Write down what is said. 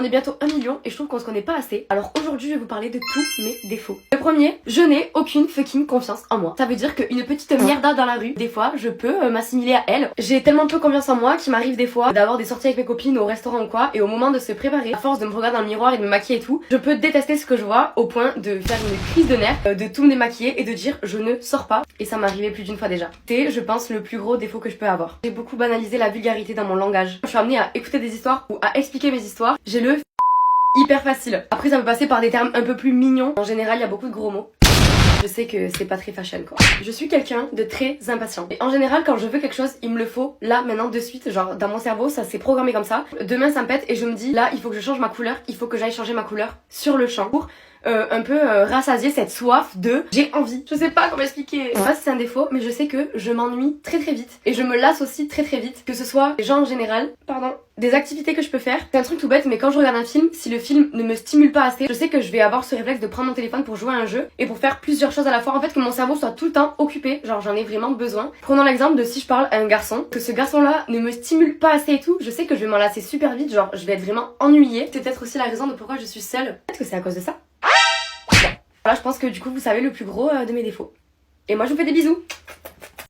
On est bientôt 1 million et je trouve qu'on se connaît pas assez. Alors aujourd'hui je vais vous parler de tous mes défauts. Le premier, je n'ai aucune fucking confiance en moi. Ça veut dire qu'une petite mierda dans la rue, des fois je peux m'assimiler à elle. J'ai tellement peu confiance en moi qu'il m'arrive des fois d'avoir des sorties avec mes copines au restaurant ou quoi, et au moment de se préparer, à force de me regarder dans le miroir et de me maquiller et tout, je peux détester ce que je vois au point de faire une crise de nerfs, de tout me démaquiller et de dire je ne sors pas. Et ça m'est arrivé plus d'une fois déjà. C'est, je pense, le plus gros défaut que je peux avoir. J'ai beaucoup banalisé la vulgarité dans mon langage. Je suis amenée à écouter des histoires ou à expliquer mes histoires. J'ai le hyper facile. Après ça peut passer par des termes un peu plus mignons. En général il y a beaucoup de gros mots. Je sais que c'est pas très fashion quoi. Je suis quelqu'un de très impatient. Et en général quand je veux quelque chose, il me le faut là, maintenant, de suite. Genre dans mon cerveau ça s'est programmé comme ça. Demain ça me pète et je me dis là il faut que je change ma couleur. Il faut que j'aille changer ma couleur sur le champ pour un peu rassasier cette soif de j'ai envie. Je sais pas comment expliquer. Je sais pas si c'est un défaut, mais je sais que je m'ennuie très vite. Et je me lasse aussi très vite. Que ce soit les gens en général, des activités que je peux faire. C'est un truc tout bête, mais quand je regarde un film, si le film ne me stimule pas assez, je sais que je vais avoir ce réflexe de prendre mon téléphone pour jouer à un jeu et pour faire plusieurs choses à la fois. En fait, que mon cerveau soit tout le temps occupé, genre j'en ai vraiment besoin. Prenons l'exemple de si je parle à un garçon, que ce garçon-là ne me stimule pas assez et tout, je sais que je vais m'en lasser super vite, genre je vais être vraiment ennuyée. C'est peut-être aussi la raison de pourquoi je suis seule. Peut-être que c'est à cause de ça. Voilà, je pense que du coup vous savez le plus gros de mes défauts. Et moi je vous fais des bisous.